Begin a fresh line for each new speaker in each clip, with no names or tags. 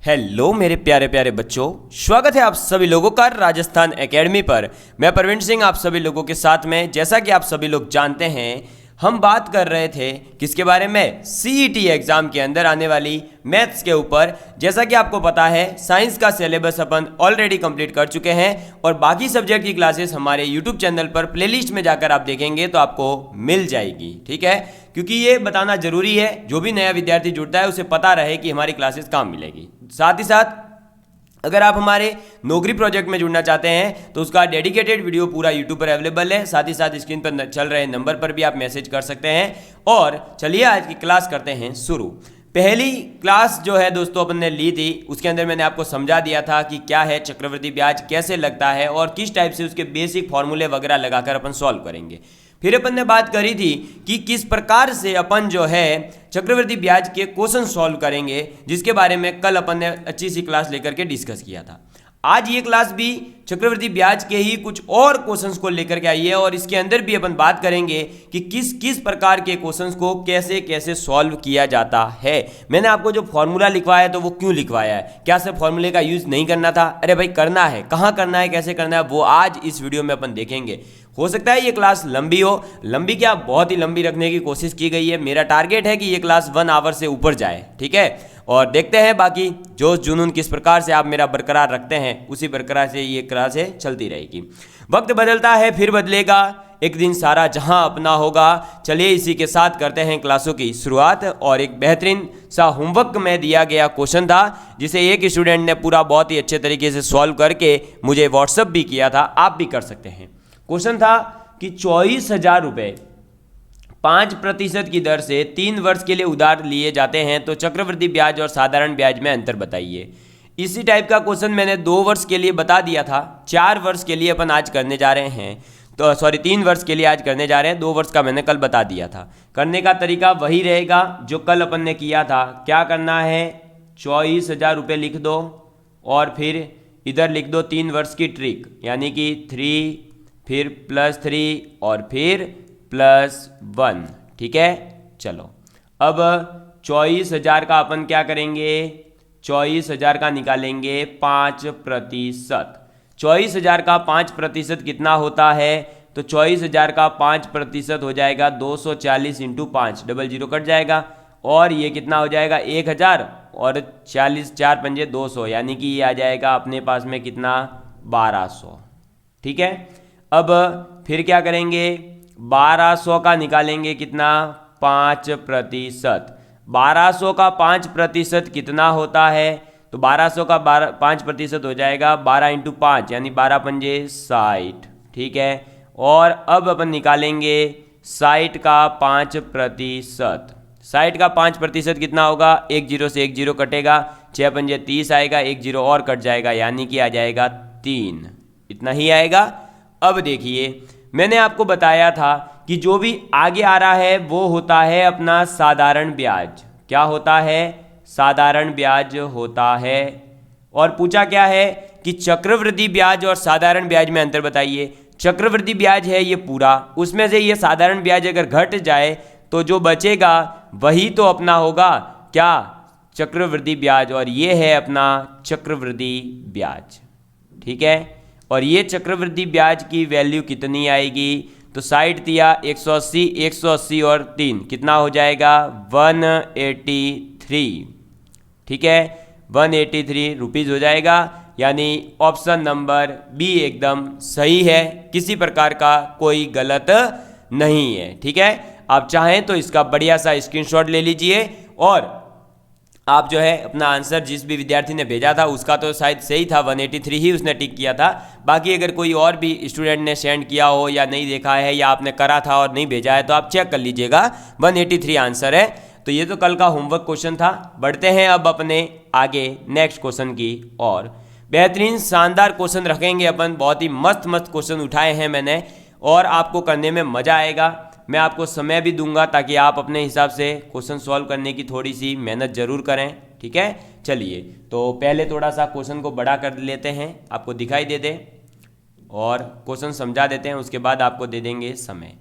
Hello मेरे प्यारे प्यारे बच्चों, स्वागत है आप सभी लोगों का राजस्थान एकेडमी पर। मैं प्रवीण सिंह आप सभी लोगों के साथ में। जैसा कि आप सभी लोग जानते हैं, हम बात कर रहे थे किसके बारे में, सीईटी एग्जाम के अंदर आने वाली मैथ्स के ऊपर। जैसा कि आपको पता है, साइंस का सिलेबस अपन ऑलरेडी कंप्लीट कर चुके हैं और बाकी सब्जेक्ट की क्लासेस हमारे यूट्यूब चैनल पर प्लेलिस्ट में जाकर आप देखेंगे तो आपको मिल जाएगी। ठीक है, क्योंकि ये बताना जरूरी है, जो भी नया विद्यार्थी जुड़ता है उसे पता रहे कि हमारी क्लासेस कहाँ मिलेगी। साथ ही साथ अगर आप हमारे नौकरी प्रोजेक्ट में जुड़ना चाहते हैं तो उसका डेडिकेटेड वीडियो पूरा यूट्यूब पर अवेलेबल है। साथ ही साथ स्क्रीन पर चल रहे नंबर पर भी आप मैसेज कर सकते हैं। और चलिए आज की क्लास करते हैं शुरू। पहली क्लास जो है दोस्तों अपन ने ली थी, उसके अंदर मैंने आपको समझा दिया था कि क्या है चक्रवृद्धि ब्याज, कैसे लगता है और किस टाइप से उसके बेसिक फॉर्मूले वगैरह लगाकर अपन सॉल्व करेंगे। फिर अपन ने बात करी थी कि किस प्रकार से अपन जो है चक्रवृद्धि ब्याज के क्वेश्चन सॉल्व करेंगे, जिसके बारे में कल अपन ने अच्छी सी क्लास लेकर के डिस्कस किया था। आज ये क्लास भी चक्रवृद्धि ब्याज के ही कुछ और क्वेश्चंस को लेकर के आई है और इसके अंदर भी अपन बात करेंगे कि किस किस प्रकार के क्वेश्चंस को कैसे कैसे सॉल्व किया जाता है। मैंने आपको जो फॉर्मूला लिखवाया है तो वो क्यों लिखवाया है, क्या सिर्फ फॉर्मूले का यूज नहीं करना था? अरे भाई करना है, कहाँ करना है, कैसे करना है, वो आज इस वीडियो में अपन देखेंगे। हो सकता है ये क्लास लंबी हो, लंबी क्या बहुत ही लंबी रखने की कोशिश की गई है। मेरा टारगेट है कि ये क्लास 1 आवर से ऊपर जाए। ठीक है, और देखते हैं बाकी जोश जुनून किस प्रकार से आप मेरा बरकरार रखते हैं, उसी प्रकार से ये क्लासें चलती रहेगी। वक्त बदलता है फिर बदलेगा, एक दिन सारा जहां अपना होगा। चलिए इसी के साथ करते हैं क्लासों की शुरुआत। और एक बेहतरीन सा होमवर्क में दिया गया क्वेश्चन था, जिसे एक स्टूडेंट ने पूरा बहुत ही अच्छे तरीके से सॉल्व करके मुझे व्हाट्सअप भी किया था, आप भी कर सकते हैं। क्वेश्चन था कि 24,000 रुपये 5% की दर से 3 वर्ष के लिए उधार लिए जाते हैं, तो चक्रवृद्धि ब्याज और साधारण ब्याज में अंतर बताइए। इसी टाइप का क्वेश्चन मैंने 2 वर्ष के लिए बता दिया था, 4 वर्ष के लिए अपन आज करने जा रहे हैं। तो 3 वर्ष के लिए आज करने जा रहे हैं, 2 वर्ष का मैंने कल बता दिया था। करने का तरीका वही रहेगा जो कल अपन ने किया था। क्या करना है, 24,000 रुपये लिख दो और फिर इधर लिख दो 3 वर्ष की ट्रिक, यानी कि 3 फिर +3 और फिर +1। ठीक है, चलो अब 24,000 का अपन क्या करेंगे, 24,000 का निकालेंगे 5%। 24,000 का 5% कितना होता है, तो 24,000 का 5% हो जाएगा 240 × 5, डबल जीरो कट जाएगा और ये कितना हो जाएगा 1,000 और 40 4 पंजे 200, यानी कि ये आ जाएगा अपने पास में कितना 1,200। ठीक है, अब फिर क्या करेंगे, 1,200 का निकालेंगे कितना 5%। 1,200 का 5% कितना होता है, तो 1,200 का 5% हो जाएगा 12 × 5, यानी 12 पंजे 60। ठीक है, और अब अपन निकालेंगे 60 का 5%। 60 का 5% कितना होगा, 1 0 से 1 0 कटेगा, 6 पंजे 30 आएगा, 1 0 और कट जाएगा, यानी कि आ जाएगा 3। इतना ही आएगा। अब देखिए मैंने आपको बताया था कि जो भी आगे आ रहा है वो होता है अपना साधारण ब्याज। क्या होता है, साधारण ब्याज होता है। और पूछा क्या है कि चक्रवृद्धि ब्याज और साधारण ब्याज में अंतर बताइए। चक्रवृद्धि ब्याज है ये पूरा, उसमें से ये साधारण ब्याज अगर घट जाए तो जो बचेगा वही तो अपना होगा क्या, चक्रवृद्धि ब्याज, और ये है अपना चक्रवृद्धि ब्याज। ठीक है, और ये चक्रवृद्धि ब्याज की वैल्यू कितनी आएगी, तो 60 दिया 180, 180 और 3 कितना हो जाएगा 183। ठीक है, 183 रुपीज़ हो जाएगा, यानी ऑप्शन नंबर बी एकदम सही है, किसी प्रकार का कोई गलत नहीं है। ठीक है, आप चाहें तो इसका बढ़िया सा स्क्रीनशॉट ले लीजिए और आप जो है अपना आंसर जिस भी विद्यार्थी ने भेजा था उसका तो शायद सही था, 183 ही उसने टिक किया था। बाकी अगर कोई और भी स्टूडेंट ने सेंड किया हो या नहीं देखा है या आपने करा था और नहीं भेजा है तो आप चेक कर लीजिएगा, 183 आंसर है। तो ये तो कल का होमवर्क क्वेश्चन था। बढ़ते हैं अब अपने आगे नेक्स्ट क्वेश्चन की और बेहतरीन शानदार क्वेश्चन रखेंगे अपन। बहुत ही मस्त मस्त क्वेश्चन उठाए हैं मैंने और आपको करने में मज़ा आएगा। मैं आपको समय भी दूंगा ताकि आप अपने हिसाब से क्वेश्चन सॉल्व करने की थोड़ी सी मेहनत जरूर करें। ठीक है, चलिए तो पहले थोड़ा सा क्वेश्चन को बड़ा कर लेते हैं, आपको दिखाई दे दे और क्वेश्चन समझा देते हैं, उसके बाद आपको दे देंगे समय।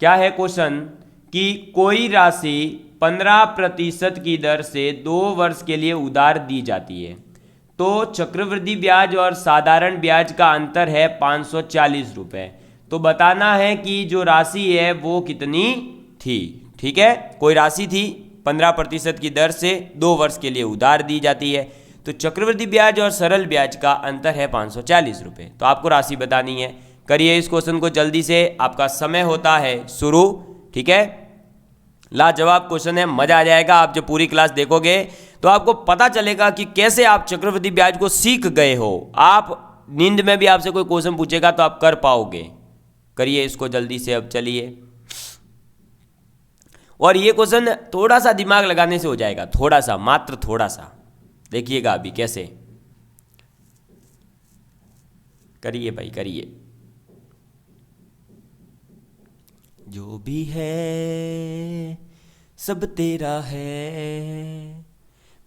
क्या है क्वेश्चन कि कोई राशि 15% की दर से 2 वर्ष के लिए उधार दी जाती है, तो चक्रवृद्धि ब्याज और साधारण ब्याज का अंतर है 540 रुपये। तो बताना है कि जो राशि है वो कितनी थी। ठीक है, कोई राशि थी 15% की दर से 2 वर्ष के लिए उधार दी जाती है, तो चक्रवृद्धि ब्याज और सरल ब्याज का अंतर है 540 रुपये। तो आपको राशि बतानी है। करिए इस क्वेश्चन को जल्दी से, आपका समय होता है शुरू। ठीक है, लाजवाब क्वेश्चन है, मजा आ जाएगा। आप जब पूरी क्लास देखोगे तो आपको पता चलेगा कि कैसे आप चक्रवृद्धि ब्याज को सीख गए हो। आप नींद में भी आपसे कोई क्वेश्चन पूछेगा तो आप कर पाओगे। करिए इसको जल्दी से, अब चलिए। और ये क्वेश्चन थोड़ा सा दिमाग लगाने से हो जाएगा, थोड़ा सा, मात्र थोड़ा सा। देखिएगा अभी कैसे। करिए भाई करिए। जो भी है सब तेरा है,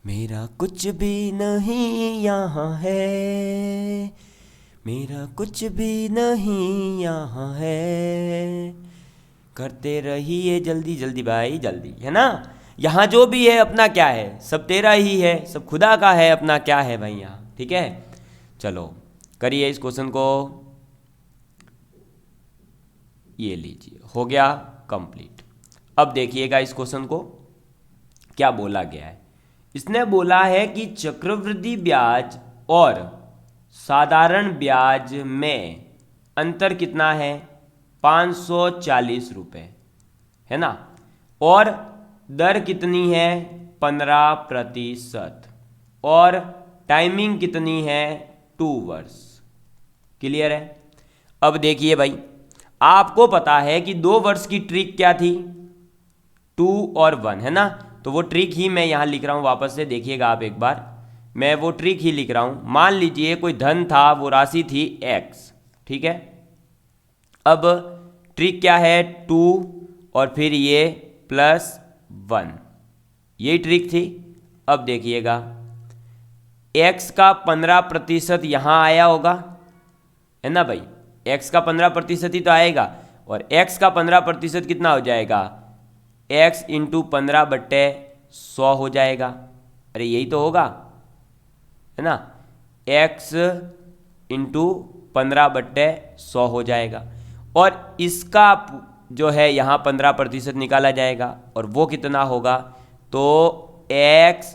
मेरा कुछ भी नहीं यहाँ है, मेरा कुछ भी नहीं यहाँ है। करते रहिए जल्दी जल्दी भाई, जल्दी, है ना। यहाँ जो भी है अपना क्या है, सब तेरा ही है, सब खुदा का है, अपना क्या है भाई यहाँ। ठीक है, चलो करिए इस क्वेश्चन को। ये लीजिए, हो गया कंप्लीट। अब देखिएगा इस क्वेश्चन को क्या बोला गया है। इसने बोला है कि चक्रवृद्धि ब्याज और साधारण ब्याज में अंतर कितना है, 540 रुपये, है ना। और दर कितनी है, 15%, और टाइमिंग कितनी है, 2 वर्ष। क्लियर है। अब देखिए भाई, आपको पता है कि 2 वर्ष की ट्रिक क्या थी, 2 और 1, है ना। तो वो ट्रिक ही मैं यहाँ लिख रहा हूँ, वापस से देखिएगा आप एक बार। मैं वो ट्रिक ही लिख रहा हूँ। मान लीजिए कोई धन था, वो राशि थी x, ठीक है। अब ट्रिक क्या है, 2 और फिर ये +1, यही ट्रिक थी। अब देखिएगा x का 15% यहाँ आया होगा, है ना भाई। x का 15% ही तो आएगा, और x का 15% कितना हो जाएगा, x इंटू 15/100 हो जाएगा। अरे यही तो होगा, है ना। x इंटू 15/100 हो जाएगा, और इसका जो है यहाँ 15% निकाला जाएगा, और वो कितना होगा, तो x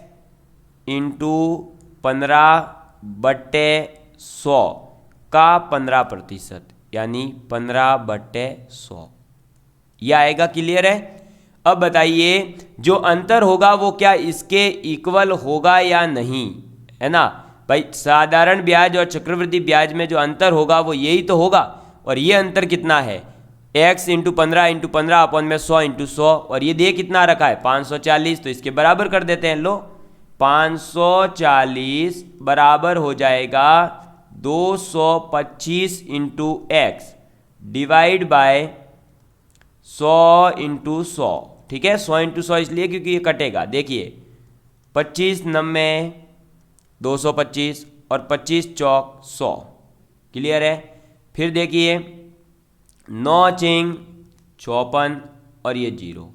इंटू 15/100 का 15%, यानी 15/100, यह आएगा। क्लियर है। अब बताइए जो अंतर होगा वो क्या इसके इक्वल होगा या नहीं, है ना भाई। साधारण ब्याज और चक्रवृद्धि ब्याज में जो अंतर होगा वो यही तो होगा, और ये अंतर कितना है, x इंटू 15 इंटू 15 अपॉन में 100 इंटू 100, और ये दे कितना रखा है, 540। तो इसके बराबर कर देते हैं, लो 540 बराबर हो जाएगा 225 into x divide by 100 into 100। ठीक है, 100 इंटू 100 इसलिए क्योंकि ये कटेगा। देखिए 25 9 225 और 25 चौक 100। क्लियर है। फिर देखिए 9 चिंग 54 और ये 0।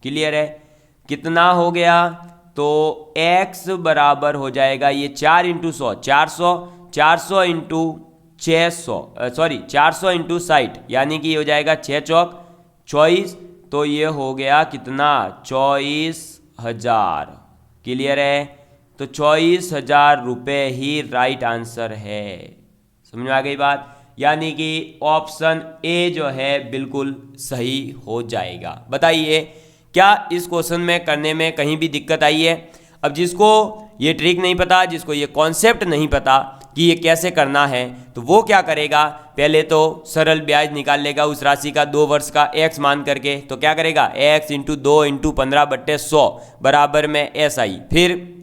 क्लियर है। कितना हो गया, तो x बराबर हो जाएगा ये 4 इंटू 100 400, 400 इंटू 600 सॉरी 400 इंटू 60, यानी कि ये हो जाएगा 6 चौक 24। तो ये हो गया कितना, 24,000। क्लियर है। तो 24,000 रुपये ही राइट आंसर है। समझ में आ गई बात। यानी कि ऑप्शन ए जो है बिल्कुल सही हो जाएगा। बताइए क्या इस क्वेश्चन में करने में कहीं भी दिक्कत आई है। अब जिसको ये ट्रिक नहीं पता, जिसको ये कॉन्सेप्ट नहीं पता कि ये कैसे करना है, तो वो क्या करेगा, पहले तो सरल ब्याज निकाल लेगा उस राशि का 2 वर्ष का x मान करके। तो क्या करेगा, x इंटू 2 इंटू 15/100 बराबर में SI। फिर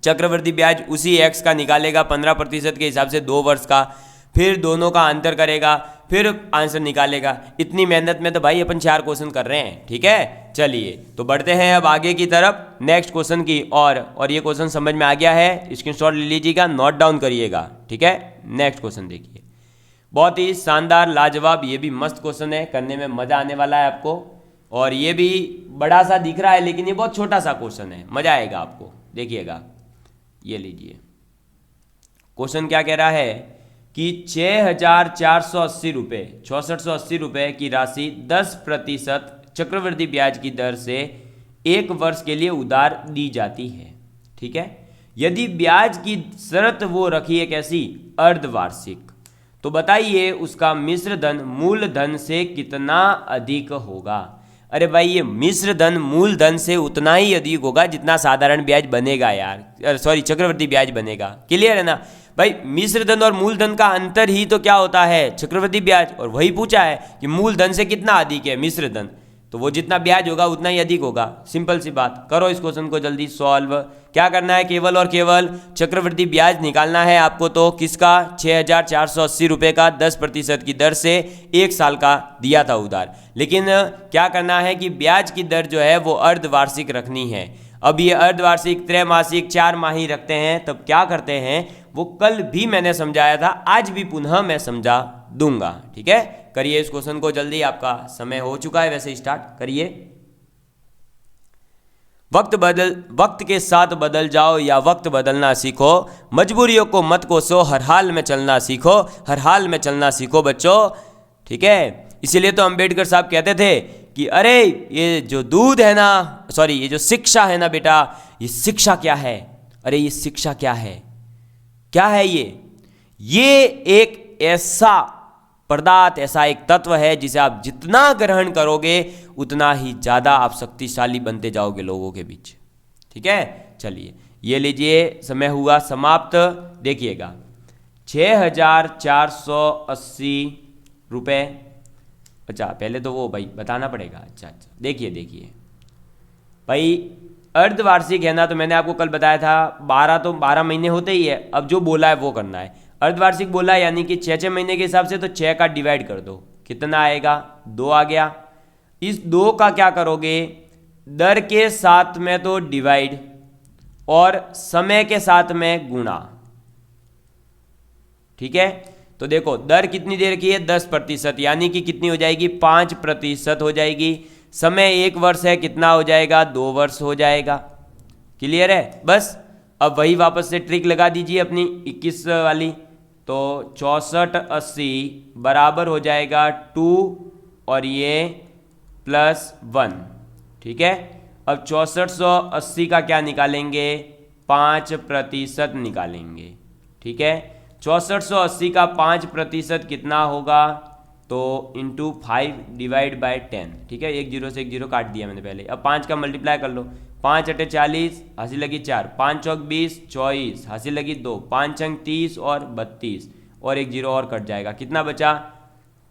चक्रवृद्धि ब्याज उसी x का निकालेगा 15% के हिसाब से 2 वर्ष का, फिर दोनों का अंतर करेगा, फिर आंसर निकालेगा। इतनी मेहनत में तो भाई अपन 4 क्वेश्चन कर रहे हैं। ठीक है, चलिए तो बढ़ते हैं अब आगे की तरफ नेक्स्ट क्वेश्चन की और ये क्वेश्चन समझ में आ गया है, स्क्रीनशॉट ले लीजिएगा, नोट डाउन करिएगा। ठीक है, नेक्स्ट क्वेश्चन देखिए, बहुत ही शानदार लाजवाब, ये भी मस्त क्वेश्चन है, करने में मजा आने वाला है आपको। और ये भी बड़ा सा दिख रहा है लेकिन ये बहुत छोटा सा क्वेश्चन है, मजा आएगा आपको, देखिएगा। ये लीजिए, क्वेश्चन क्या कह रहा है कि 6,480 रुपये 6,680 रुपये की राशि 10% चक्रवृद्धि ब्याज की दर से 1 वर्ष के लिए उधार दी जाती है। ठीक है, यदि ब्याज की शर्त वो रखी है कैसी, अर्धवार्षिक, तो बताइए उसका मिश्र धन मूल धन से कितना अधिक होगा। अरे भाई, ये मिश्र धन मूल धन से उतना ही अधिक होगा जितना साधारण ब्याज बनेगा यार, सॉरी चक्रवृद्धि ब्याज बनेगा। क्लियर है ना भाई, मिश्र धन और मूल धन का अंतर ही तो क्या होता है, चक्रवृद्धि ब्याज। और वही पूछा है कि मूल धन से कितना अधिक है मिश्र धन, तो वो जितना ब्याज होगा उतना ही अधिक होगा। सिंपल सी बात, करो इस क्वेश्चन को जल्दी सॉल्व। क्या करना है, केवल और केवल चक्रवृद्धि ब्याज निकालना है आपको। तो किसका, 6,480 रुपये का 10% की दर से 1 साल का दिया था उधार। लेकिन क्या करना है कि ब्याज की दर जो है वो अर्धवार्षिक रखनी है। अब ये अर्धवार्षिक, त्रैमासिक, 4 माही रखते हैं, तब क्या करते हैं, वो कल भी मैंने समझाया था, आज भी पुनः मैं समझा दूंगा। ठीक है, करिए इस क्वेश्चन को जल्दी, आपका समय हो चुका है वैसे, स्टार्ट करिए। वक्त के साथ बदल जाओ या वक्त बदलना सीखो, मजबूरियों को मत कोसो, हर हाल में चलना सीखो, हर हाल में चलना सीखो बच्चों। ठीक है, इसीलिए तो अंबेडकर साहब कहते थे कि अरे ये जो दूध है ना, सॉरी ये जो शिक्षा है ना बेटा, ये शिक्षा क्या है, अरे ये शिक्षा क्या है, क्या है ये एक ऐसा पदार्थ, ऐसा एक तत्व है जिसे आप जितना ग्रहण करोगे उतना ही ज़्यादा आप शक्तिशाली बनते जाओगे लोगों के बीच। ठीक है, चलिए ये लीजिए, समय हुआ समाप्त। देखिएगा 6,480 रुपये, अच्छा पहले तो वो भाई बताना पड़ेगा। अच्छा, देखिए भाई, अर्धवार्षिक है ना, तो मैंने आपको कल बताया था 12 महीने होते ही है। अब जो बोला है वो करना है। अर्धवार्षिक बोला है यानी कि 6 महीने के हिसाब से, तो 6 का डिवाइड कर दो, कितना आएगा, 2 आ गया। इस 2 का क्या करोगे, दर के साथ में तो डिवाइड और समय के साथ में गुणा। ठीक है, तो देखो दर कितनी देर की है, 10%, यानी कि कितनी हो जाएगी, 5% हो जाएगी। समय 1 वर्ष है, कितना हो जाएगा, 2 वर्ष हो जाएगा। क्लियर है, बस अब वही वापस से ट्रिक लगा दीजिए अपनी 21 वाली। तो 6480 बराबर हो जाएगा 2 और ये +1। ठीक है, अब 6480 का क्या निकालेंगे, 5% निकालेंगे। ठीक है, 6480 का 5% कितना होगा, तो इंटू 5 डिवाइड बाय 10। ठीक है, 1 0 से 1 0 काट दिया मैंने पहले। अब 5 का मल्टीप्लाई कर लो, 5 × 40, हासिल लगी 4, 5 चौक 20, 24, हासिल लगी 2, 5 अंक 30 और 32, और 1 0 और कट जाएगा, कितना बचा,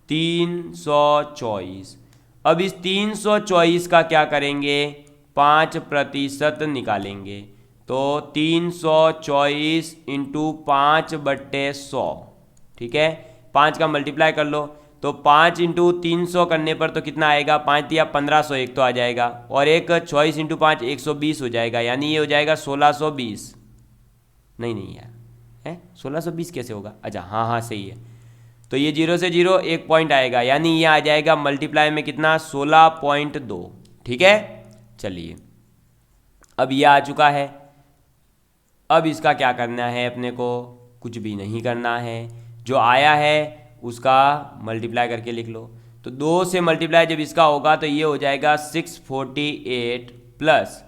324। अब इस 324 का क्या करेंगे, 5% निकालेंगे। तो 324 इंटू 5/100। ठीक है, 5 का मल्टीप्लाई कर लो, तो 5 इंटू 300 करने पर तो कितना आएगा, 5 दिया 1501 तो आ जाएगा, और एक 24 इंटू 5 120 हो जाएगा, यानी ये हो जाएगा 1620। नहीं यार, है 1620 कैसे होगा, अच्छा हाँ सही है। तो ये 0 से 0 1 पॉइंट आएगा, यानी ये आ जाएगा मल्टीप्लाई में कितना, 16.2। ठीक है, चलिए अब ये आ चुका है। अब इसका क्या करना है अपने को, कुछ भी नहीं करना है, जो आया है उसका मल्टीप्लाई करके लिख लो। तो 2 से मल्टीप्लाई जब इसका होगा तो ये हो जाएगा 648 प्लस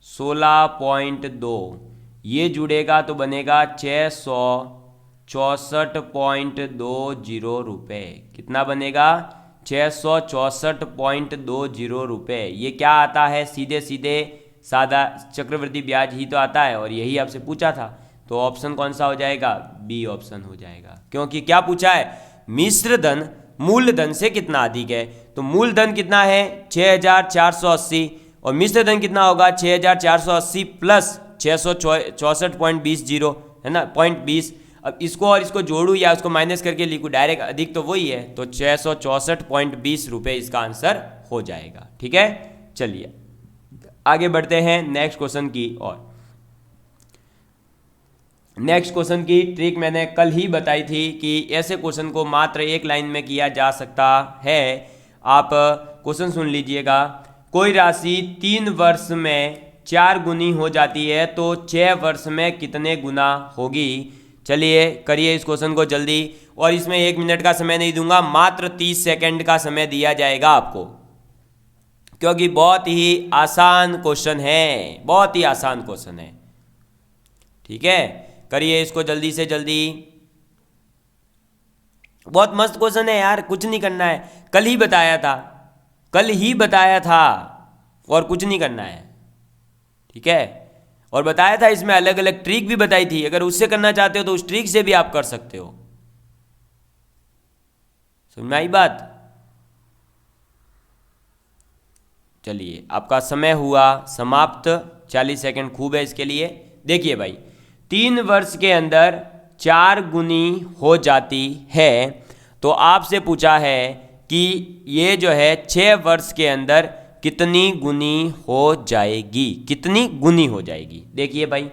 16.2, ये जुड़ेगा तो बनेगा 664.20 रुपये। कितना बनेगा, 664.20 रुपये। ये क्या आता है, सीधे सीधे सादा चक्रवृद्धि ब्याज ही तो आता है, और यही आपसे पूछा था। तो ऑप्शन कौन सा हो जाएगा, बी ऑप्शन हो जाएगा, क्योंकि क्या पूछा है, मिश्र धन मूल धन से कितना अधिक है। तो मूल धन कितना है 6,480, और मिश्र धन कितना होगा 6,480 प्लस 664.20 है ना, 0.20। अब इसको और इसको जोड़ू या उसको माइनस करके लिखूँ, डायरेक्ट अधिक तो वही है, तो 664.20 रुपये इसका आंसर हो जाएगा। ठीक है, चलिए आगे बढ़ते हैं नेक्स्ट क्वेश्चन की ओर। नेक्स्ट क्वेश्चन की ट्रिक मैंने कल ही बताई थी कि ऐसे क्वेश्चन को मात्र 1 लाइन में किया जा सकता है। आप क्वेश्चन सुन लीजिएगा। कोई राशि 3 वर्ष में 4 गुनी हो जाती है तो 6 वर्ष में कितने गुना होगी। चलिए करिए इस क्वेश्चन को जल्दी, और इसमें 1 मिनट का समय नहीं दूंगा, मात्र 30 सेकंड का समय दिया जाएगा आपको, क्योंकि बहुत ही आसान क्वेश्चन है, बहुत ही आसान क्वेश्चन है। ठीक है, करिए इसको जल्दी से जल्दी। बहुत मस्त क्वेश्चन है यार, कुछ नहीं करना है, कल ही बताया था, कल ही बताया था, और कुछ नहीं करना है। ठीक है, और बताया था इसमें अलग अलग ट्रिक भी बताई थी, अगर उससे करना चाहते हो तो उस ट्रिक से भी आप कर सकते हो। समझ में आई बात। चलिए आपका समय हुआ समाप्त, 40 सेकंड खूब है इसके लिए। देखिए भाई, 3 वर्ष के अंदर 4 गुनी हो जाती है, तो आपसे पूछा है कि ये जो है 6 वर्ष के अंदर कितनी गुनी हो जाएगी, कितनी गुनी हो जाएगी। देखिए भाई,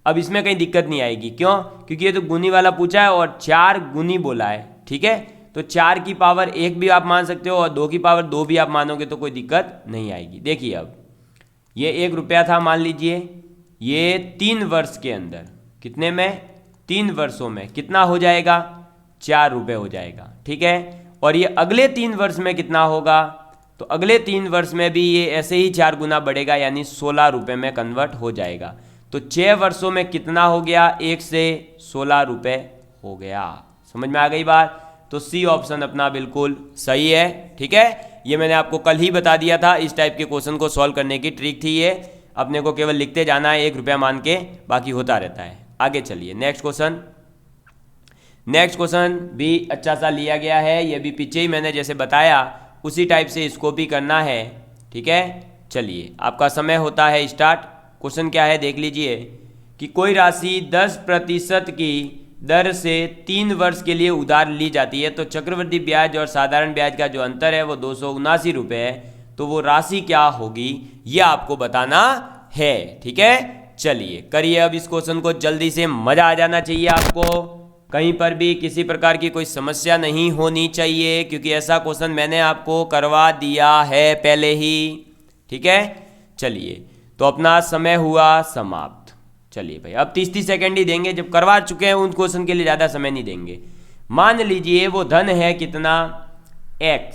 अब इसमें कहीं दिक्कत नहीं आएगी, क्यों? क्योंकि ये तो गुनी वाला पूछा है और 4 गुनी बोला है। ठीक है, तो 4 की पावर 1 भी आप मान सकते हो और 2 की पावर 2 भी आप मानोगे तो कोई दिक्कत नहीं आएगी। देखिए अब ये 1 रुपया था मान लीजिए, ये 3 वर्ष के अंदर, कितने में? 3 वर्षों में कितना हो जाएगा? 4 रुपये हो जाएगा। ठीक है, और ये अगले 3 वर्ष में कितना होगा? तो अगले 3 वर्ष में भी ये ऐसे ही 4 गुना बढ़ेगा, यानी 16 रुपये में कन्वर्ट हो जाएगा। तो 6 वर्षों में कितना हो गया? 1 से 16 रुपये हो गया। समझ में आ गई बात? तो सी ऑप्शन अपना बिल्कुल सही है। ठीक है, ये मैंने आपको कल ही बता दिया था, इस टाइप के क्वेश्चन को सॉल्व करने की ट्रिक थी ये। अपने को केवल लिखते जाना है 1 रुपया मान के, बाकी होता रहता है। आगे चलिए नेक्स्ट क्वेश्चन। नेक्स्ट क्वेश्चन भी अच्छा सा लिया गया है, ये भी पीछे ही मैंने जैसे बताया उसी टाइप से इसको भी करना है। ठीक है, चलिए आपका समय होता है स्टार्ट। क्वेश्चन क्या है देख लीजिए कि कोई राशि 10% की दर से 3 वर्ष के लिए उधार ली जाती है, तो चक्रवृद्धि ब्याज और साधारण ब्याज का जो अंतर है वो 279 रुपये है, तो वो राशि क्या होगी ये आपको बताना है। ठीक है, चलिए करिए अब इस क्वेश्चन को जल्दी से, मजा आ जाना चाहिए आपको, कहीं पर भी किसी प्रकार की कोई समस्या नहीं होनी चाहिए, क्योंकि ऐसा क्वेश्चन मैंने आपको करवा दिया है पहले ही। ठीक है, चलिए तो अपना समय हुआ समाप्त। चलिए भाई, अब 30 सेकंड ही देंगे, जब करवा चुके हैं उन क्वेश्चन के लिए ज़्यादा समय नहीं देंगे। मान लीजिए वो धन है कितना? x।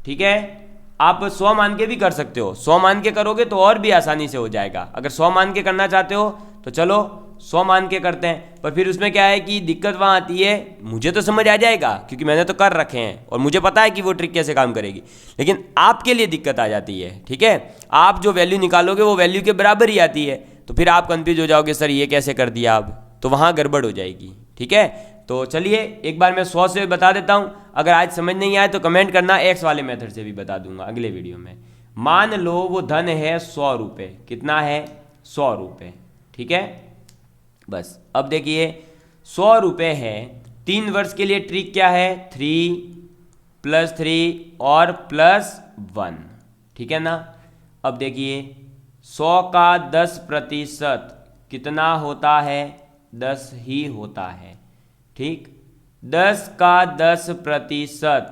ठीक है, आप 100 मान के भी कर सकते हो, 100 मान के करोगे तो और भी आसानी से हो जाएगा। अगर 100 मान के करना चाहते हो तो चलो 100 मान के करते हैं, पर फिर उसमें क्या है कि दिक्कत वहाँ आती है, मुझे तो समझ आ जाएगा क्योंकि मैंने तो कर रखे हैं और मुझे पता है कि वो ट्रिक कैसे काम करेगी, लेकिन आपके लिए दिक्कत आ जाती है। ठीक है, आप जो वैल्यू निकालोगे वो वैल्यू के बराबर ही आती है, तो फिर आप कंफ्यूज हो जाओगे, सर ये कैसे कर दिया, अब तो वहाँ गड़बड़ हो जाएगी। ठीक है, तो चलिए एक बार मैं 100 से बता देता हूँ, अगर आज समझ नहीं आए तो कमेंट करना, एक्स वाले मेथड से भी बता दूंगा अगले वीडियो में। मान लो वो धन है 100 रुपये, कितना है? 100 रुपये। ठीक है, बस अब देखिए 100 रुपये है, 3 वर्ष के लिए ट्रिक क्या है? 3 + 3 और +1। ठीक है ना। अब देखिए 100 का 10% कितना होता है? 10 ही होता है। ठीक, 10 का 10%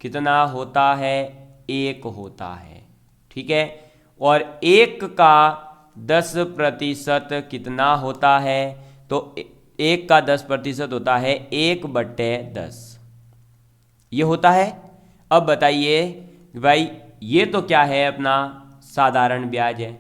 कितना होता है? 1 होता है। ठीक है, और 1 का 10% कितना होता है? तो 1 का 10% होता है 1/10, ये होता है। अब बताइए भाई, ये तो क्या है? अपना साधारण ब्याज है,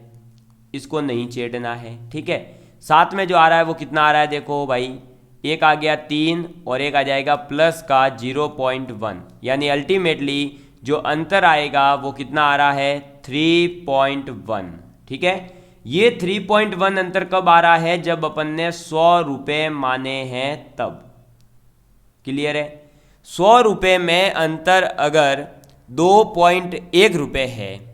इसको नहीं छेड़ना है। ठीक है, साथ में जो आ रहा है वो कितना आ रहा है? देखो भाई, एक आ गया 3 और एक आ जाएगा प्लस का 0.1, यानी अल्टीमेटली जो अंतर आएगा वो कितना आ रहा है? 3.1। ठीक है, ये 3.1 अंतर कब आ रहा है? जब अपन ने 100 रुपये माने हैं तब। क्लियर है? 100 रुपये में अंतर अगर 2.1 रुपये है,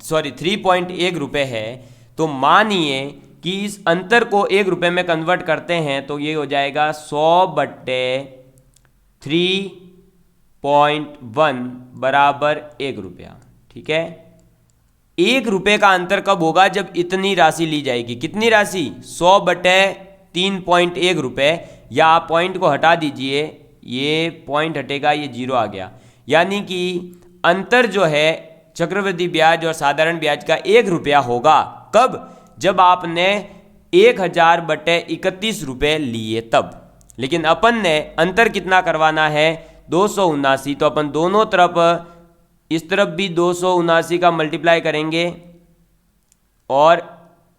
सॉरी 3.1 रुपये है, तो मानिए कि इस अंतर को 1 रुपये में कन्वर्ट करते हैं तो ये हो जाएगा 100/3.1 बराबर 1 रुपया। ठीक है, 1 रुपये का अंतर कब होगा? जब इतनी राशि ली जाएगी। कितनी राशि? 100/3.1 रुपये, या आप पॉइंट को हटा दीजिए, ये पॉइंट हटेगा, ये 0 आ गया, यानी कि अंतर जो है चक्रवृद्धि ब्याज और साधारण ब्याज का 1 रुपया होगा। कब? जब आपने 1000/31 रुपये लिए तब। लेकिन अपन ने अंतर कितना करवाना है? 279। तो अपन दोनों तरफ, इस तरफ भी 279 का मल्टीप्लाई करेंगे और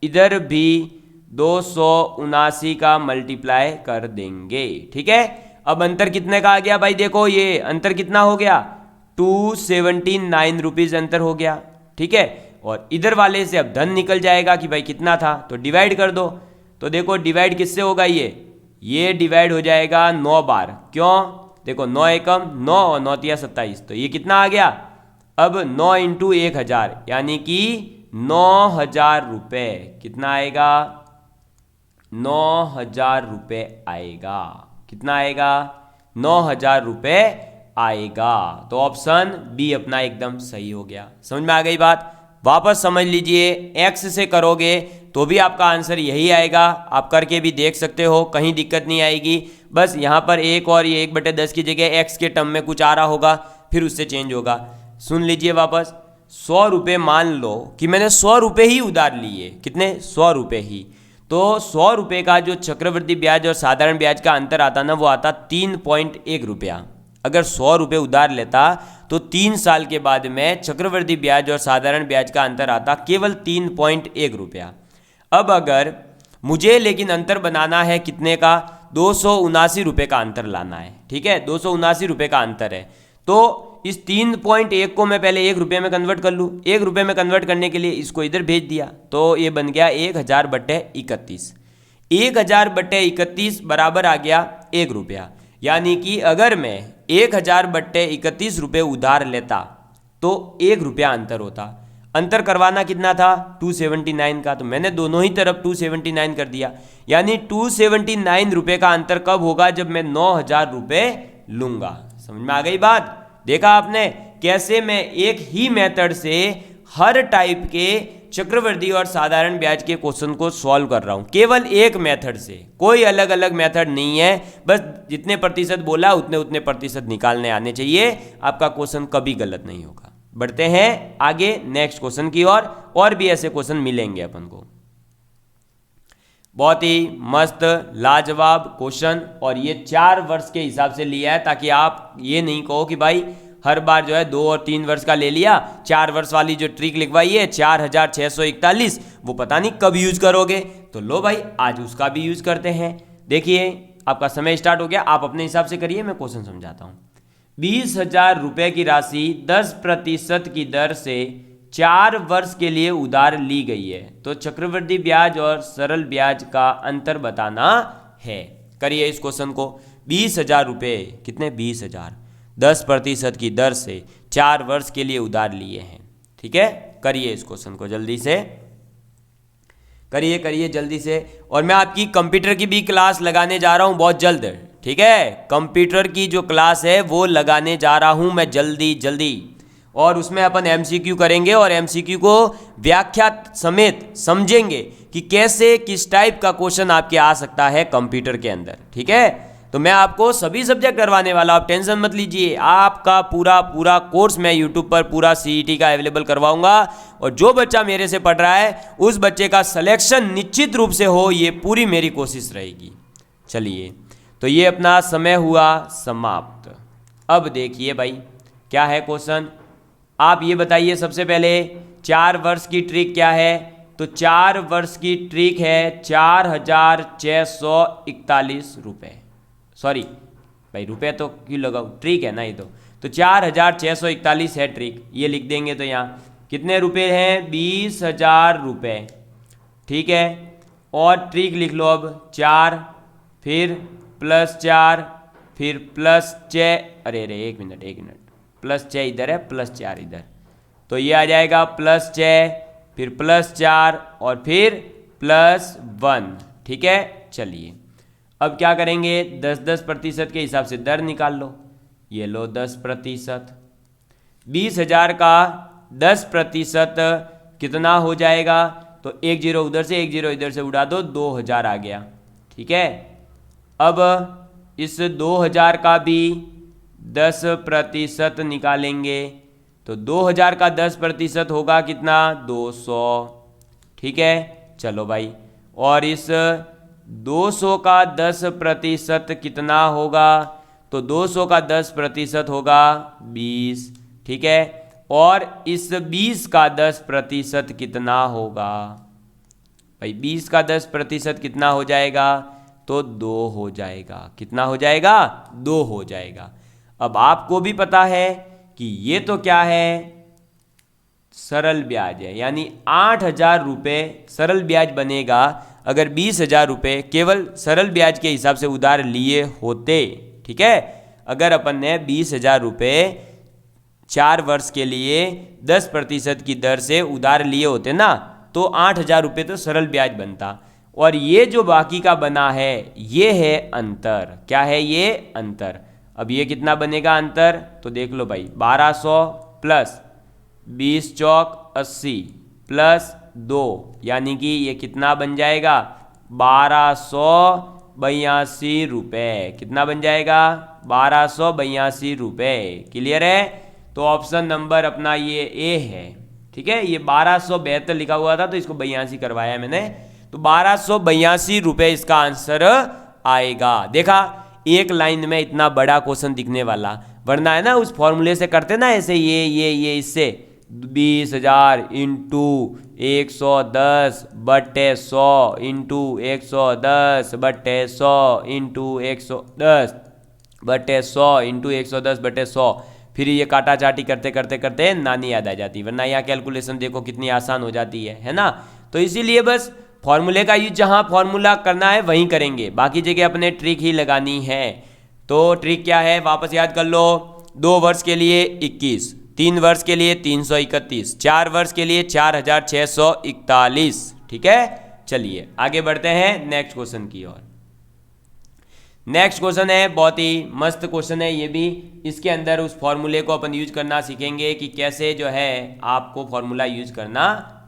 इधर भी 279 का मल्टीप्लाई कर देंगे। ठीक है, अब अंतर कितने का आ गया भाई? देखो ये अंतर कितना हो गया? 279 रुपीज़ अंतर हो गया। ठीक है, और इधर वाले से अब धन निकल जाएगा कि भाई कितना था, तो डिवाइड कर दो। तो देखो डिवाइड किससे होगा? ये डिवाइड हो जाएगा 9 बार। क्यों? देखो 9 एकम 9 और 9 तिया 27, तो ये कितना आ गया? अब 9 इंटू 1000 यानी कि 9000 रुपये। कितना आएगा? 9000 रुपये आएगा। कितना आएगा? 9000 रुपये आएगा। तो ऑप्शन बी अपना एकदम सही हो गया। समझ में आ गई बात? वापस समझ लीजिए, एक्स से करोगे तो भी आपका आंसर यही आएगा। आप करके भी देख सकते हो, कहीं दिक्कत नहीं आएगी। बस यहाँ पर एक और ये 1/10 की जगह एक्स के टर्म में कुछ आ रहा होगा, फिर उससे चेंज होगा। सुन लीजिए वापस, 100 रुपये मान लो कि मैंने 100 रुपये ही उधार लिए। कितने? 100 रुपये ही। तो 100 रुपये का जो चक्रवृद्धि ब्याज और साधारण ब्याज का अंतर आता ना, वो आता 3.1 रुपया। अगर 100 रुपये उधार लेता तो 3 साल के बाद में चक्रवृद्धि ब्याज और साधारण ब्याज का अंतर आता केवल 3.1 रुपया। अब अगर मुझे लेकिन अंतर बनाना है कितने का? 279 रुपये का अंतर लाना है। ठीक है, 279 रुपये का अंतर है। तो इस 3.1 को मैं पहले 1 रुपये में कन्वर्ट कर लूँ। 1 रुपये में कन्वर्ट करने के लिए इसको इधर भेज दिया, तो ये बन गया 1000/31। 1000/31 बराबर आ गया 1 रुपया। यानी कि अगर मैं 1000/31 रुपये उधार लेता तो 1 रुपया अंतर होता। अंतर करवाना कितना था? 279 का। तो मैंने दोनों ही तरफ 279 कर दिया। यानी 279 रुपये का अंतर कब होगा? जब मैं 9000 रुपये लूंगा। समझ में आ गई बात? देखा आपने कैसे मैं एक ही मेथड से हर टाइप के चक्रवृद्धि और साधारण ब्याज के क्वेश्चन को सॉल्व कर रहा हूं, केवल एक मेथड से। कोई अलग अलग मेथड नहीं है, बस जितने प्रतिशत बोला उतने प्रतिशत निकालने आने चाहिए। आपका क्वेश्चन कभी गलत नहीं होगा। बढ़ते हैं आगे नेक्स्ट क्वेश्चन की ओर, और भी ऐसे क्वेश्चन मिलेंगे अपन को। बहुत ही मस्त लाजवाब क्वेश्चन, और ये 4 वर्ष के हिसाब से लिया है, ताकि आप ये नहीं कहो कि भाई हर बार जो है 2 और 3 वर्ष का ले लिया। 4 वर्ष वाली जो ट्रिक लिखवाई है 4641, वो पता नहीं कब यूज करोगे। तो लो भाई आज उसका भी यूज करते हैं। देखिए आपका समय स्टार्ट हो गया, आप अपने हिसाब से करिए, मैं क्वेश्चन समझाता हूँ। 20,000 रुपये की राशि 10% की दर से 4 वर्ष के लिए उधार ली गई है, तो चक्रवृद्धि ब्याज और सरल ब्याज का अंतर बताना है। करिए इस क्वेश्चन को। 20,000 रुपये, कितने? 20,000 10% की दर से 4 वर्ष के लिए उधार लिए हैं। ठीक है, करिए इस क्वेश्चन को जल्दी से, करिए जल्दी से। और मैं आपकी कंप्यूटर की भी क्लास लगाने जा रहा हूं बहुत जल्द। ठीक है, कंप्यूटर की जो क्लास है वो लगाने जा रहा हूं मैं जल्दी, और उसमें अपन एमसीक्यू करेंगे और एमसीक्यू को व्याख्या समेत समझेंगे कि कैसे किस टाइप का क्वेश्चन आपके आ सकता है कंप्यूटर के अंदर। ठीक है, तो मैं आपको सभी सब्जेक्ट करवाने वाला, आप टेंशन मत लीजिए। आपका पूरा कोर्स मैं यूट्यूब पर पूरा सीईटी का अवेलेबल करवाऊंगा, और जो बच्चा मेरे से पढ़ रहा है उस बच्चे का सिलेक्शन निश्चित रूप से हो, ये पूरी मेरी कोशिश रहेगी। चलिए, तो ये अपना समय हुआ समाप्त। अब देखिए भाई क्या है क्वेश्चन, आप ये बताइए सबसे पहले 4 वर्ष की ट्रिक क्या है। तो 4 वर्ष की ट्रिक है 4641 रुपये। सॉरी भाई, रुपये तो क्यों लगाऊं, ट्रिक है ना ये तो 4641 है ट्रिक। ये लिख देंगे तो यहाँ कितने रुपए हैं? 20,000 रुपये। ठीक है, और ट्रिक लिख लो अब 4, फिर +4, फिर +6, अरे एक मिनट, +6 इधर है, +4 इधर, तो ये आ जाएगा +6, फिर +4 और फिर +1। ठीक है, चलिए अब क्या करेंगे? 10% के हिसाब से दर निकाल लो। ये लो 10%, 20,000 का 10% कितना हो जाएगा? तो 1 0 उधर से 1 0 इधर से उड़ा दो, 2,000 आ गया। ठीक है, अब इस 2,000 का भी 10% निकालेंगे तो 2000 का 10% होगा कितना, 200। ठीक है, चलो भाई, और इस 200 का 10% कितना होगा, तो 200 का 10% होगा 20। ठीक है, और इस 20 का 10% कितना होगा भाई, 20 का 10% कितना हो जाएगा, तो 2 हो जाएगा। कितना हो जाएगा, 2 हो जाएगा। अब आपको भी पता है कि ये तो क्या है, सरल ब्याज है, यानी 8,000 रुपये सरल ब्याज बनेगा अगर 20,000 रुपये केवल सरल ब्याज के हिसाब से उधार लिए होते। ठीक है, अगर अपन ने 20,000 रुपये 4 वर्ष के लिए 10% की दर से उधार लिए होते ना, तो 8,000 रुपये तो सरल ब्याज बनता। और ये जो बाकी का बना है ये है अंतर। क्या है ये, अंतर। अब ये कितना बनेगा अंतर, तो देख लो भाई, 1200 प्लस 20 चौक 80 प्लस 2, यानी कि ये कितना बन जाएगा, 1282 रुपये। कितना बन जाएगा, 1282 रुपये। क्लियर है, तो ऑप्शन नंबर अपना ये ए है। ठीक है, ये 1272 लिखा हुआ था तो इसको 82 करवाया मैंने, तो 1282 रुपये इसका आंसर आएगा। देखा, एक लाइन में इतना बड़ा क्वेश्चन दिखने वाला, वरना है ना उस फॉर्मूले से करते ना ऐसे, ये इससे 20,000 इंटू 110/100 इंटू 110/100 इंटू 110/100 इंटू 110/100, फिर ये काटा चाटी करते करते करते नानी याद आ जाती, वरना यहाँ कैलकुलेशन देखो कितनी आसान हो जाती है ना। तो इसीलिए बस फॉर्मूले का यूज जहाँ फॉर्मूला करना है वहीं करेंगे, बाकी जगह अपने ट्रिक ही लगानी है। तो ट्रिक क्या है, वापस याद कर लो। 2 वर्ष के लिए 21, 3 वर्ष के लिए 331, 4 वर्ष के लिए 4,641। ठीक है, चलिए आगे बढ़ते हैं नेक्स्ट क्वेश्चन की ओर। नेक्स्ट क्वेश्चन है, बहुत ही मस्त क्वेश्चन है ये भी। इसके अंदर उस फॉर्मूले को अपन यूज करना सीखेंगे कि कैसे जो है आपको फॉर्मूला यूज करना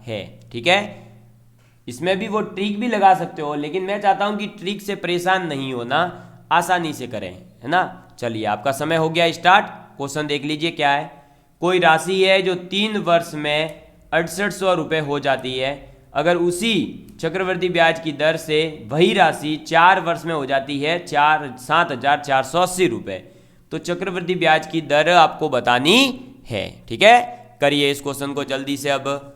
है। ठीक है, इसमें भी वो ट्रिक भी लगा सकते हो, लेकिन मैं चाहता हूं कि ट्रिक से परेशान नहीं होना, आसानी से करें, है ना। चलिए, आपका समय हो गया स्टार्ट। क्वेश्चन देख लीजिए क्या है। कोई राशि है जो 3 वर्ष में 6800 रुपये हो जाती है, अगर उसी चक्रवृद्धि ब्याज की दर से वही राशि 4 वर्ष में हो जाती है 7,480 रुपये, तो चक्रवृद्धि ब्याज की दर आपको बतानी है। ठीक है, करिए इस क्वेश्चन को जल्दी से। अब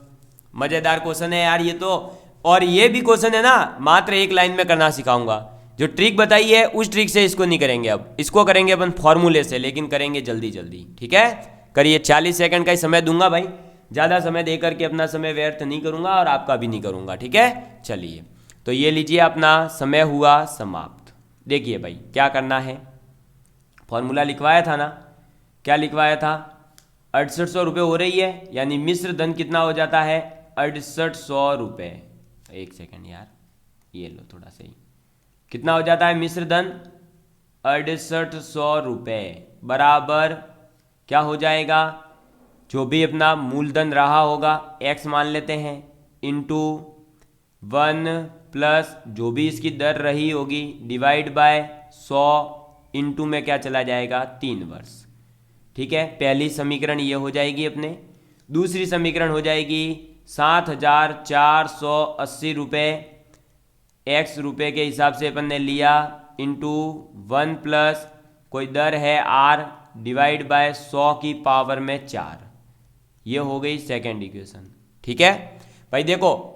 मज़ेदार क्वेश्चन है यार ये तो, और ये भी क्वेश्चन है ना, मात्र एक लाइन में करना सिखाऊंगा। जो ट्रिक बताई है उस ट्रिक से इसको नहीं करेंगे, अब इसको करेंगे अपन फॉर्मूले से, लेकिन करेंगे जल्दी जल्दी। ठीक है, करिए। 40 सेकंड का ही समय दूंगा भाई, ज़्यादा समय दे करके अपना समय व्यर्थ नहीं करूंगा और आपका भी नहीं करूंगा। ठीक है, चलिए, तो ये लीजिए अपना समय हुआ समाप्त। देखिए भाई क्या करना है, फॉर्मूला लिखवाया था ना, क्या लिखवाया था, 6800 रुपये हो रही है, यानी मिश्र धन कितना हो जाता है, 6800 रुपये। एक सेकंड यार, ये लो थोड़ा सही, कितना हो जाता है मिश्र धन, 6800 रुपये बराबर क्या हो जाएगा, जो भी अपना मूलधन रहा होगा x मान लेते हैं, इंटू 1 प्लस जो भी इसकी दर रही होगी डिवाइड बाय 100 इंटू में क्या चला जाएगा, 3 वर्ष। ठीक है, पहली समीकरण ये हो जाएगी अपने। दूसरी समीकरण हो जाएगी 7,480 रुपये x रुपये के हिसाब से अपन ने लिया, इंटू 1 प्लस कोई दर है r डिवाइड बाय 100 की पावर में 4। ये हो गई सेकेंड इक्वेशन। ठीक है भाई, देखो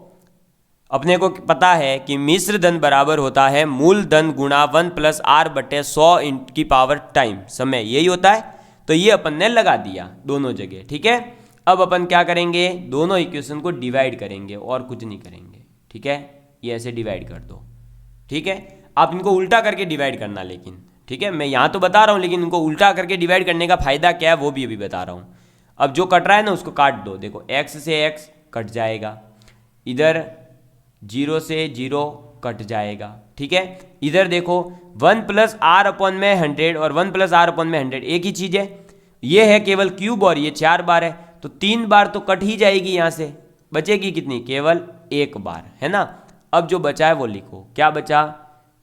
अपने को पता है कि मिश्र धन बराबर होता है मूल धन गुणा 1 प्लस r बटे 100 की पावर टाइम समय, यही होता है। तो ये अपन ने लगा दिया दोनों जगह। ठीक है, अब अपन क्या करेंगे, दोनों इक्वेशन को डिवाइड करेंगे और कुछ नहीं करेंगे। ठीक है, ये ऐसे डिवाइड कर दो। ठीक है, आप इनको उल्टा करके डिवाइड करना, लेकिन ठीक है, मैं यहाँ तो बता रहा हूँ, लेकिन इनको उल्टा करके डिवाइड करने का फायदा क्या है वो भी अभी बता रहा हूँ। अब जो कट रहा है ना उसको काट दो। देखो x से x कट जाएगा, इधर 0 से 0 कट जाएगा। ठीक है, इधर देखो 1 प्लस r अपॉन में 100 और 1 प्लस r अपॉन में 100 एक ही चीज़ है। ये है केवल क्यूब और ये 4 बार है, तो 3 बार तो कट ही जाएगी, यहाँ से बचेगी कितनी, केवल 1 बार, है ना। अब जो बचा है वो लिखो, क्या बचा,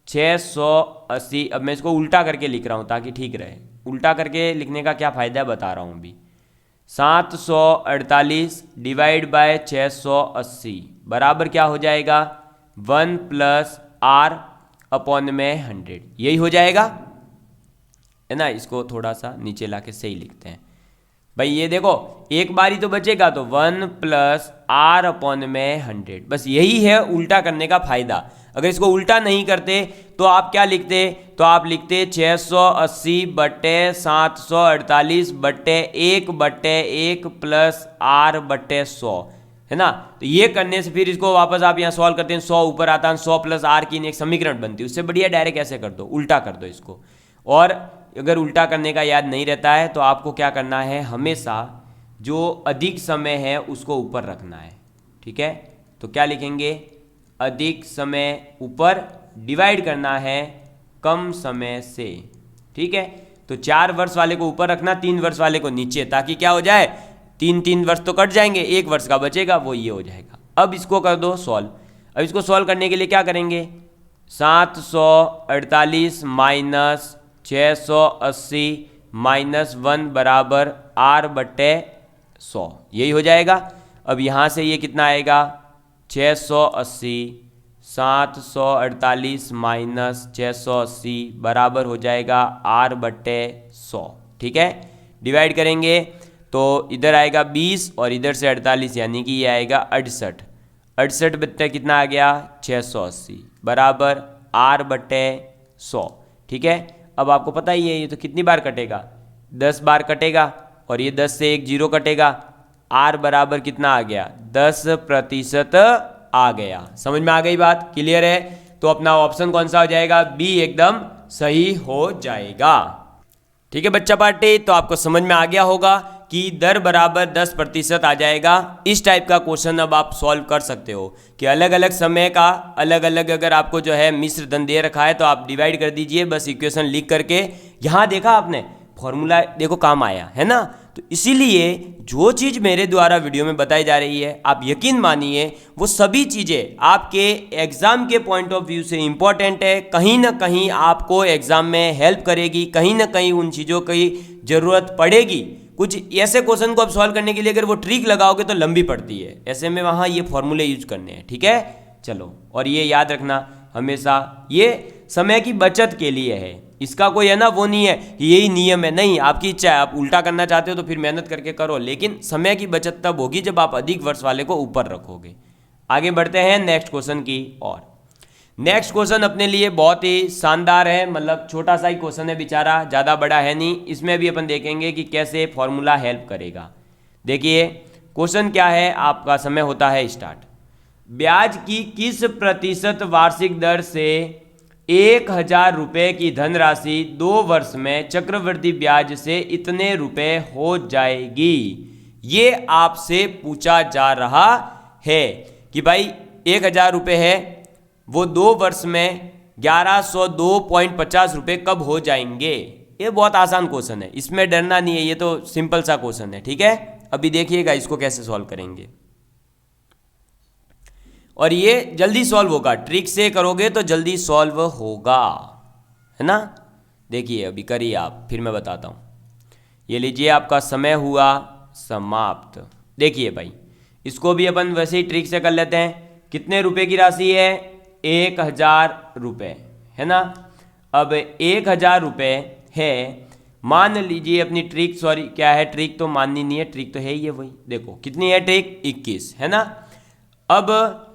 680। अब मैं इसको उल्टा करके लिख रहा हूँ ताकि ठीक रहे, उल्टा करके लिखने का क्या फ़ायदा है बता रहा हूँ अभी। 748 डिवाइड बाय 680 बराबर क्या हो जाएगा 1 प्लस आर अपॉन में 100, यही हो जाएगा है ना। इसको थोड़ा सा नीचे लाके सही लिखते हैं भाई। ये देखो एक बारी तो बचेगा तो 1 प्लस आर अपॉन में 100, बस यही है उल्टा करने का फायदा। अगर इसको उल्टा नहीं करते तो आप क्या लिखते, तो आप लिखते 680 बटे 748 बटे 1 प्लस आर बटे 100, है ना। तो ये करने से फिर इसको वापस आप यहाँ सॉल्व करते हैं, 100 ऊपर आता है, 100 प्लस आर की एक समीकरण बनती है। उससे बढ़िया डायरेक्ट ऐसे कर दो, उल्टा कर दो इसको। और अगर उल्टा करने का याद नहीं रहता है तो आपको क्या करना है, हमेशा जो अधिक समय है उसको ऊपर रखना है, ठीक है। तो क्या लिखेंगे, अधिक समय ऊपर डिवाइड करना है कम समय से, ठीक है। तो 4 वर्ष वाले को ऊपर रखना, 3 वर्ष वाले को नीचे, ताकि क्या हो जाए 3 वर्ष तो कट जाएंगे, 1 वर्ष का बचेगा, वो ये हो जाएगा। अब इसको कर दो सॉल्व। अब इसको सॉल्व करने के लिए क्या करेंगे, 748 माइनस 680 माइनस 1 बराबर आर बटे 100, यही हो जाएगा। अब यहाँ से ये कितना आएगा 680, 748 माइनस 680 बराबर हो जाएगा आर बटे 100, ठीक है। डिवाइड करेंगे तो इधर आएगा 20 और इधर से 48, यानी कि ये आएगा 68। 68 बटे कितना आ गया 680 बराबर आर बटे 100, ठीक है। अब आपको पता ही है ये तो कितनी बार कटेगा, 10 बार कटेगा, और ये 10 से एक 0 कटेगा, आर बराबर कितना आ गया 10% आ गया। समझ में आ गई बात, क्लियर है। तो अपना ऑप्शन कौन सा हो जाएगा, बी एकदम सही हो जाएगा, ठीक है बच्चा पार्टी। तो आपको समझ में आ गया होगा कि दर बराबर 10% आ जाएगा। इस टाइप का क्वेश्चन अब आप सॉल्व कर सकते हो कि अलग अलग समय का अलग अलग अगर आपको जो है मिश्र धन दे रखा है तो आप डिवाइड कर दीजिए, बस इक्वेशन लिख करके। यहाँ देखा आपने फॉर्मूला, देखो काम आया है ना। तो इसीलिए जो चीज़ मेरे द्वारा वीडियो में बताई जा रही है, आप यकीन मानिए वो सभी चीज़ें आपके एग्ज़ाम के पॉइंट ऑफ व्यू से इम्पॉर्टेंट है। कहीं ना कहीं आपको एग्ज़ाम में हेल्प करेगी, कहीं ना कहीं उन चीज़ों की ज़रूरत पड़ेगी। कुछ ऐसे क्वेश्चन को आप सॉल्व करने के लिए अगर वो ट्रिक लगाओगे तो लंबी पड़ती है, ऐसे में वहाँ ये फॉर्मूले यूज करने हैं, ठीक है। चलो, और ये याद रखना हमेशा, ये समय की बचत के लिए है, इसका कोई है ना वो नहीं है कि यही नियम है, नहीं, आपकी इच्छा है, आप उल्टा करना चाहते हो तो फिर मेहनत करके करो, लेकिन समय की बचत तब होगी जब आप अधिक वर्ष वाले को ऊपर रखोगे। आगे बढ़ते हैं नेक्स्ट क्वेश्चन की ओर। नेक्स्ट क्वेश्चन अपने लिए बहुत ही शानदार है, मतलब छोटा सा ही क्वेश्चन है बेचारा, ज़्यादा बड़ा है नहीं। इसमें भी अपन देखेंगे कि कैसे फॉर्मूला हेल्प करेगा। देखिए क्वेश्चन क्या है, आपका समय होता है स्टार्ट। ब्याज की किस प्रतिशत वार्षिक दर से 1000 रुपये की धनराशि 2 वर्ष में चक्रवृद्धि ब्याज से इतने रुपए हो जाएगी। ये आपसे पूछा जा रहा है कि भाई 1000 रुपये है, वो 2 वर्ष में 1102.50 रुपये कब हो जाएंगे। ये बहुत आसान क्वेश्चन है, इसमें डरना नहीं है, ये तो सिंपल सा क्वेश्चन है, ठीक है। अभी देखिएगा इसको कैसे सॉल्व करेंगे, और ये जल्दी सॉल्व होगा, ट्रिक से करोगे तो जल्दी सॉल्व होगा, है ना। देखिए अभी करिए आप, फिर मैं बताता हूँ। ये लीजिए आपका समय हुआ समाप्त। देखिए भाई इसको भी अपन वैसे ही ट्रिक से कर लेते हैं। कितने रुपए की राशि है, 1000 रुपये, है ना। अब 1000 रुपये है, मान लीजिए अपनी ट्रिक, सॉरी क्या है, ट्रिक तो माननी नहीं है, ट्रिक तो है ही है वही। देखो कितनी है ट्रिक, 21, है ना। अब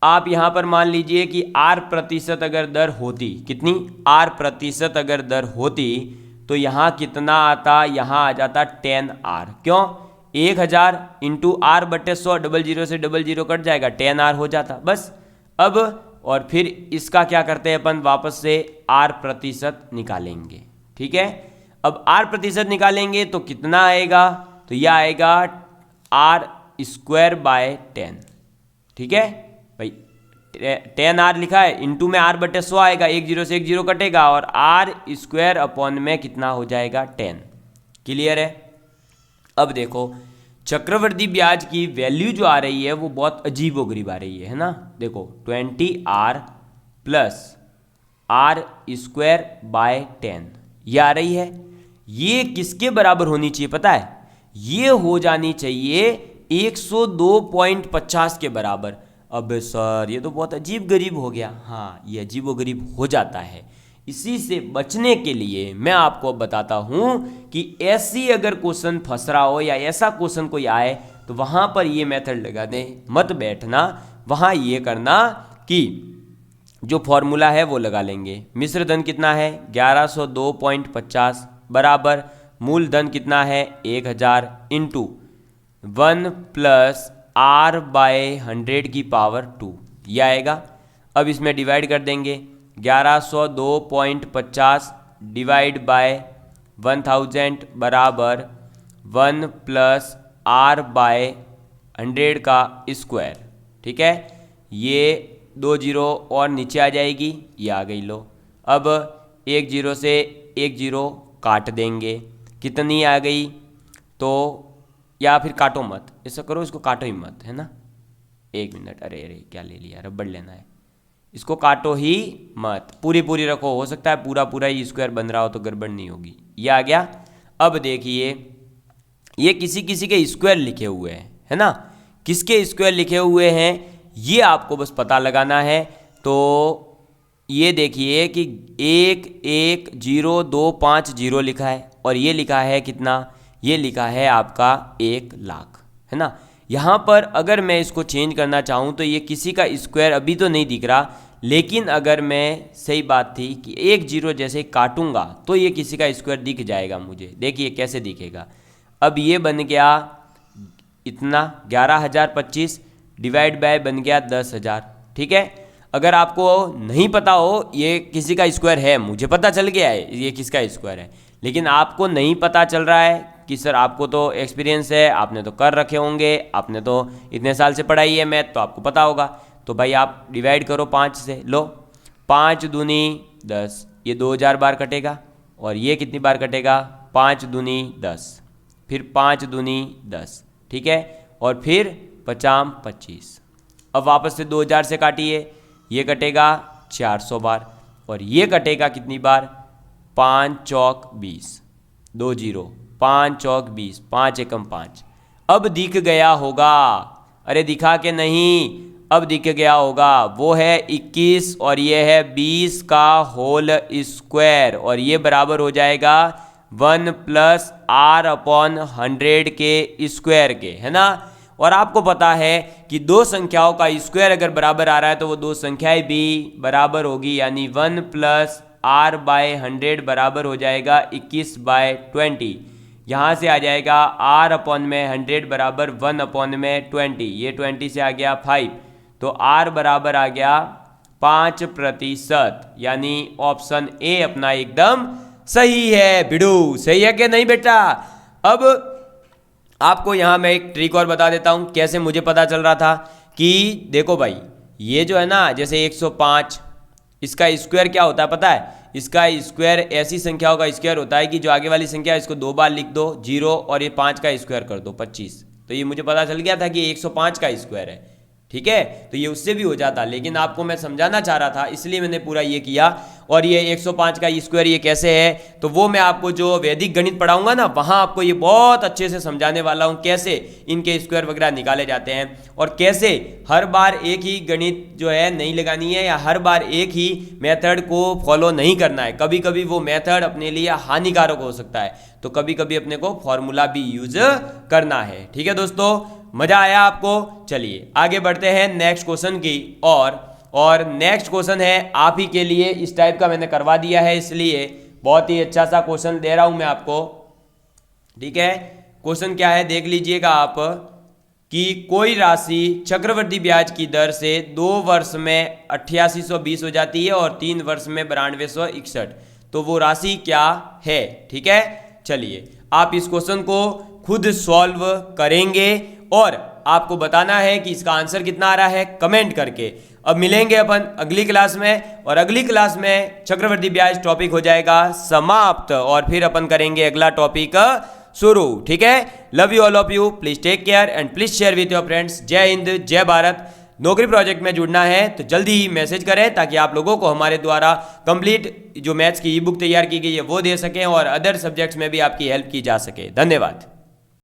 आप यहाँ पर मान लीजिए कि R% अगर दर होती, कितनी R% अगर दर होती तो यहाँ कितना आता, यहाँ आ जाता 10R। क्यों, 1000 इंटू R बटे 100, 00 से 00 कट जाएगा, 10R हो जाता बस। अब और फिर इसका क्या करते हैं अपन, वापस से R% निकालेंगे, ठीक है। अब R% निकालेंगे तो कितना आएगा, तो यह आएगा R²/10, ठीक है भाई। 10R लिखा है, इंटू में R बटे 100 आएगा, 10 से 10 कटेगा, और R² अपॉन में कितना हो जाएगा 10। क्लियर है। अब देखो चक्रवृद्धि ब्याज की वैल्यू जो आ रही है वो बहुत अजीबोगरीब आ रही है ना। देखो 20R प्लस R²/10 ये आ रही है। ये किसके बराबर होनी चाहिए पता है, ये हो जानी चाहिए 102.50 के बराबर। अब सर ये तो बहुत अजीब गरीब हो गया। हाँ, ये अजीब व गरीब हो जाता है। इसी से बचने के लिए मैं आपको बताता हूं कि ऐसी अगर क्वेश्चन फंस रहा हो या ऐसा क्वेश्चन कोई आए तो वहां पर ये मेथड लगाने मत बैठना। वहां ये करना कि जो फॉर्मूला है वो लगा लेंगे। मिश्र धन कितना है 1102.50 बराबर मूल धन कितना है 1000 इंटू 1 प्लस R बाय 100 की पावर 2 ये आएगा। अब इसमें डिवाइड कर देंगे 1102.50 डिवाइड बाय 1000 बराबर 1 प्लस R बाय 100 का स्क्वायर। ठीक है, ये 2 जीरो और नीचे आ जाएगी, ये आ गई। लो अब 1 जीरो से 1 जीरो काट देंगे, कितनी आ गई? तो या फिर काटो मत, ऐसा करो इसको काटो ही मत, है ना। 1 मिनट, अरे अरे क्या ले लिया, रबड़ लेना है। इसको काटो ही मत, पूरी पूरी रखो, हो सकता है पूरा पूरा ही स्क्वायर बन रहा हो तो गड़बड़ नहीं होगी। ये आ गया। अब देखिए ये किसी किसी के स्क्वायर लिखे हुए हैं, है ना। किसके स्क्वायर लिखे हुए हैं ये आपको बस पता लगाना है। तो ये देखिए कि 11025 लिखा है और ये लिखा है कितना, ये लिखा है आपका 1 लाख, है ना। यहाँ पर अगर मैं इसको चेंज करना चाहूँ तो ये किसी का स्क्वायर अभी तो नहीं दिख रहा, लेकिन अगर मैं, सही बात थी कि 1 जीरो जैसे काटूंगा तो ये किसी का स्क्वायर दिख जाएगा मुझे। देखिए कैसे दिखेगा। अब ये बन गया इतना 11025 डिवाइड बाय बन गया 10,000। ठीक है, अगर आपको नहीं पता हो ये किसी का स्क्वायर है, मुझे पता चल गया है ये किसका स्क्वायर है, लेकिन आपको नहीं पता चल रहा है कि सर आपको तो एक्सपीरियंस है, आपने तो कर रखे होंगे, आपने तो इतने साल से पढ़ाई है मैथ, तो आपको पता होगा। तो भाई आप डिवाइड करो 5 से। लो 5 दूनी 10, ये 2000 बार कटेगा और ये कितनी बार कटेगा 5 दूनी 10, फिर 5 दूनी 10, ठीक है, और फिर 5 25। अब वापस से 2000 से काटिए, ये कटेगा 400 बार और ये कटेगा कितनी बार 5 चौक 20, 2 जीरो, 5 चौक 20, 5 एकम 5। अब दिख गया होगा, अरे दिखा के नहीं, अब दिख गया होगा। वो है 21 और ये है 20 का होल स्क्वायर और ये बराबर हो जाएगा 1 प्लस R अपॉन 100 के स्क्वायर के, है ना। और आपको पता है कि दो संख्याओं का स्क्वायर अगर बराबर आ रहा है तो वो दो संख्याएं भी बराबर होगी, यानी 1 प्लस R बाय 100 बराबर हो जाएगा 21 बाय 20। यहाँ से आ जाएगा R अपॉन में 100 बराबर 1 अपॉन में 20, ये 20 से आ गया 5, तो R बराबर आ गया 5%, यानी ऑप्शन ए अपना एकदम सही है। बिडू सही है कि नहीं बेटा? अब आपको यहाँ मैं एक ट्रिक और बता देता हूँ कैसे मुझे पता चल रहा था कि देखो भाई ये जो है ना, जैसे 105 इसका स्क्वायर क्या होता है पता है? इसका स्क्वायर ऐसी संख्याओं का स्क्वायर होता है कि जो आगे वाली संख्या है इसको 2 बार लिख दो 0 और ये 5 का स्क्वायर कर दो 25। तो ये मुझे पता चल गया था कि 105 का स्क्वायर है, ठीक है। तो ये उससे भी हो जाता, लेकिन आपको मैं समझाना चाह रहा था इसलिए मैंने पूरा ये किया। और ये 105 का स्क्वायर ये कैसे है, तो वो मैं आपको जो वैदिक गणित पढ़ाऊंगा ना वहाँ आपको ये बहुत अच्छे से समझाने वाला हूँ, कैसे इनके स्क्वायर वगैरह निकाले जाते हैं और कैसे हर बार एक ही गणित जो है नहीं लगानी है या हर बार एक ही मेथड को फॉलो नहीं करना है। कभी कभी वो मेथड अपने लिए हानिकारक हो सकता है, तो कभी कभी अपने को फॉर्मूला भी यूज करना है। ठीक है दोस्तों, मजा आया आपको? चलिए आगे बढ़ते हैं नेक्स्ट क्वेश्चन की और नेक्स्ट क्वेश्चन है आप ही के लिए, इस टाइप का मैंने करवा दिया है इसलिए बहुत ही अच्छा सा क्वेश्चन दे रहा हूं मैं आपको, ठीक है। क्वेश्चन क्या है देख लीजिएगा आप, कि कोई राशि चक्रवृद्धि ब्याज की दर से 2 वर्ष में 8820 हो जाती है और 3 वर्ष में 9261, तो वो राशि क्या है? ठीक है, चलिए आप इस क्वेश्चन को खुद सॉल्व करेंगे और आपको बताना है कि इसका आंसर कितना आ रहा है कमेंट करके। अब मिलेंगे अपन अगली क्लास में और अगली क्लास में चक्रवृद्धि ब्याज टॉपिक हो जाएगा समाप्त और फिर अपन करेंगे अगला टॉपिक शुरू, ठीक है। Love you all of you, please take care and please share with your friends. जय हिंद, जय भारत। नौकरी प्रोजेक्ट में जुड़ना है तो जल्दी ही मैसेज करें ताकि आप लोगों को हमारे द्वारा कंप्लीट जो मैथ्स की ई बुक तैयार की गई है वो दे सकें और अदर सब्जेक्ट्स में भी आपकी हेल्प की जा सके। धन्यवाद।